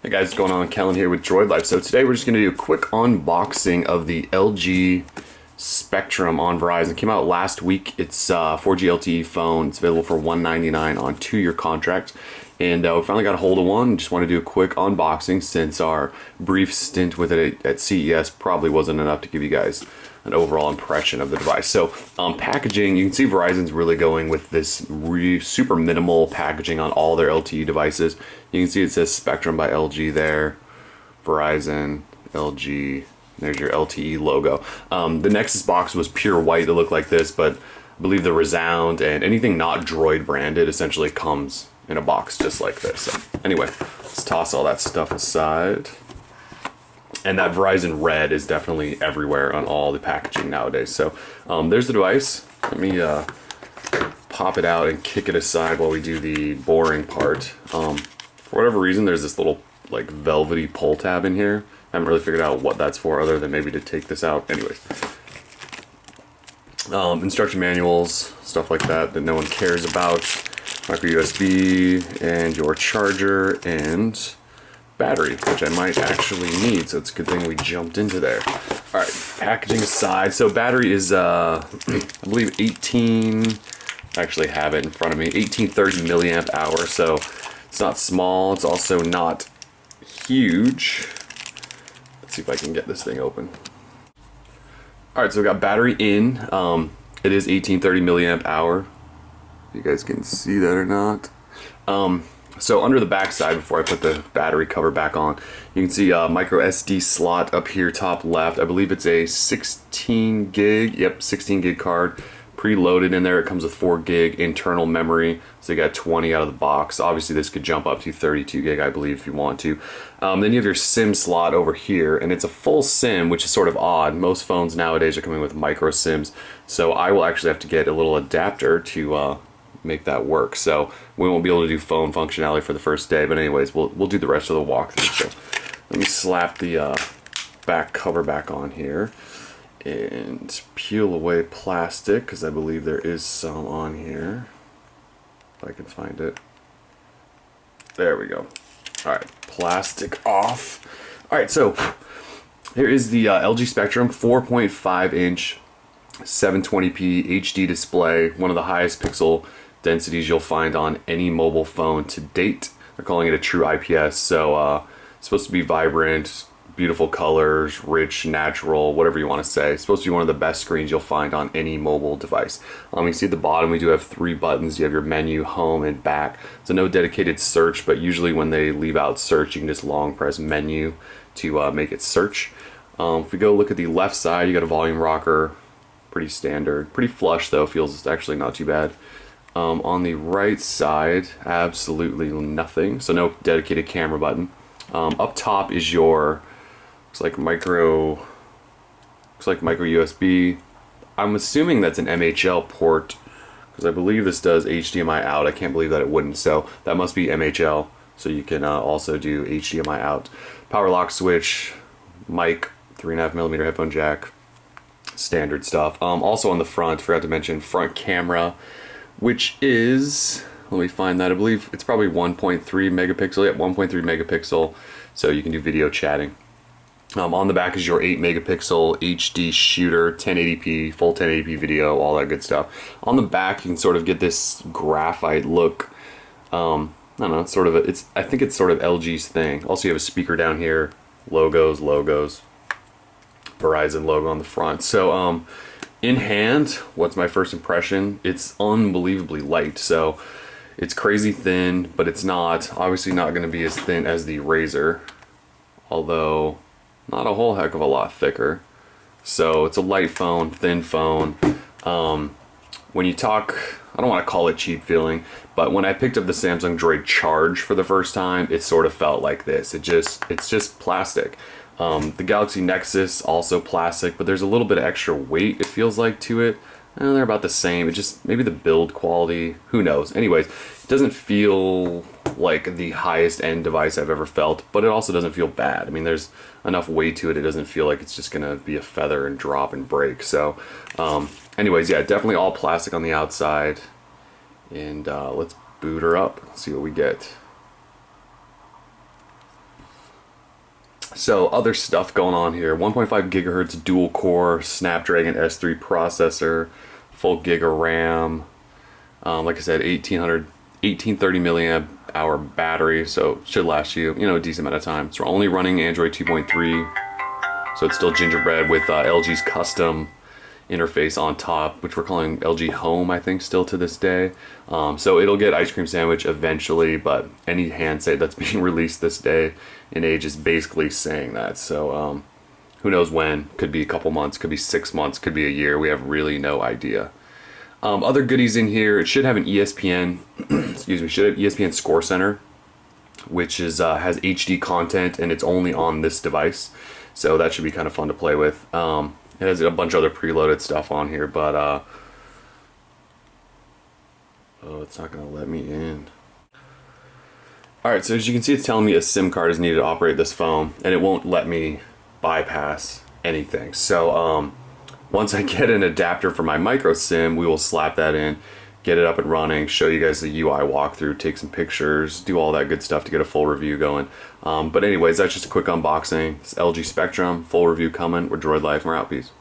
Hey guys, what's going on? Kellen here with Droid Life. So today we're just going to do a quick unboxing of the LG Spectrum on Verizon. It came out last week. It's a 4G LTE phone. It's available for $199 on 2-year contract. And we finally got a hold of one. Just want to do a quick unboxing since our brief stint with it at CES probably wasn't enough to give you guys an overall impression of the device. So packaging, you can see Verizon's really going with this super minimal packaging on all their LTE devices. You can see it says Spectrum by LG there, Verizon, LG, there's your LTE logo. The Nexus box was pure white that looked like this, but I believe the Resound and anything not Droid branded essentially comes in a box just like this. So anyway, let's toss all that stuff aside. And that Verizon red is definitely everywhere on all the packaging nowadays. So there's the device. Let me pop it out and kick it aside while we do the boring part. For whatever reason, there's this little like velvety pull tab in here. I haven't really figured out what that's for other than maybe to take this out. Anyways. Instruction manuals, stuff like that that no one cares about. Micro USB and your charger and battery, which I might actually need, so it's a good thing we jumped into there. All right, packaging aside, so battery is I believe 18, I actually have it in front of me, 1830 milliamp hour, so it's not small, it's also not huge. Let's see if I can get this thing open. All right, so we got battery in. It is 1830 milliamp hour. If you guys can see that or not. So under the back side, before I put the battery cover back on, you can see a micro SD slot up here top left. I believe it's a 16 gig, yep, 16 gig card. Preloaded in there. It comes with 4 gig internal memory, so you got 20 out of the box. Obviously this could jump up to 32 gig, I believe, if you want to. Then you have your SIM slot over here, and it's a full SIM, which is sort of odd. Most phones nowadays are coming with micro SIMs, so I will actually have to get a little adapter to make that work. So we won't be able to do phone functionality for the first day, but anyways, we'll do the rest of the walkthrough. So let me slap the back cover back on here and peel away plastic, because I believe there is some on here, if I can find it. There we go. All right, plastic off. All right, so here is the LG Spectrum 4.5 inch 720p HD display, one of the highest pixel densities you'll find on any mobile phone to date. They're calling it a true IPS, so it's supposed to be vibrant, beautiful colors, rich, natural, whatever you want to say. It's supposed to be one of the best screens you'll find on any mobile device. You can see at the bottom we do have 3 buttons. You have your menu, home, and back. So no dedicated search, but usually when they leave out search, you can just long press menu to make it search. If we go look at the left side, you got a volume rocker, pretty standard, pretty flush though, feels actually not too bad. On the right side, absolutely nothing, so no dedicated camera button. Up top is your looks like micro USB. I'm assuming that's an MHL port, because I believe this does HDMI out. I can't believe that it wouldn't, so that must be MHL, so you can also do HDMI out. Power lock switch, mic, 3.5mm headphone jack, standard stuff. Also on the front, forgot to mention front camera, which is, let me find that, I believe it's probably 1.3 megapixel, yeah, 1.3 megapixel, so you can do video chatting. On the back is your 8 megapixel HD shooter, 1080p, full 1080p video, all that good stuff. On the back you can sort of get this graphite look. I don't know, it's sort of I think it's sort of LG's thing. Also you have a speaker down here, logos, Verizon logo on the front. So in hand, what's my first impression? It's unbelievably light. So it's crazy thin, but it's not, obviously not going to be as thin as the Razr, although not a whole heck of a lot thicker. So it's a light phone, thin phone. When you talk, I don't want to call it cheap feeling, but when I picked up the Samsung Droid Charge for the first time, it sort of felt like this. It's just plastic. The Galaxy Nexus, also plastic, but there's a little bit of extra weight, it feels like, to it. They're about the same. It just, maybe the build quality, who knows. Anyways, it doesn't feel like the highest end device I've ever felt, but it also doesn't feel bad. I mean, there's enough weight to it, it doesn't feel like it's just gonna be a feather and drop and break. So anyways, yeah, definitely all plastic on the outside. And let's boot her up, see what we get. So other stuff going on here. 1.5 gigahertz dual core Snapdragon S3 processor, full gig of RAM. Like I said, 1830 milliamp hour battery, so it should last you, a decent amount of time. So we're only running Android 2.3, so it's still gingerbread with LG's custom interface on top, which we're calling LG Home, I think, still to this day. So it'll get ice cream sandwich eventually, but any handset that's being released this day and age is basically saying that. So who knows when? Could be a couple months, could be 6 months, could be a year. We have really no idea. Other goodies in here, it should have an ESPN, excuse me, should have ESPN Score Center, which is has HD content, and it's only on this device. So that should be kind of fun to play with. It has a bunch of other preloaded stuff on here, but oh, it's not going to let me in. Alright, so as you can see, it's telling me a SIM card is needed to operate this phone, and it won't let me bypass anything. So once I get an adapter for my micro SIM, we will slap that in, get it up and running, show you guys the UI walkthrough, take some pictures, do all that good stuff to get a full review going. But anyways, that's just a quick unboxing. It's LG Spectrum, full review coming. We're Droid Life, and we're out. Peace.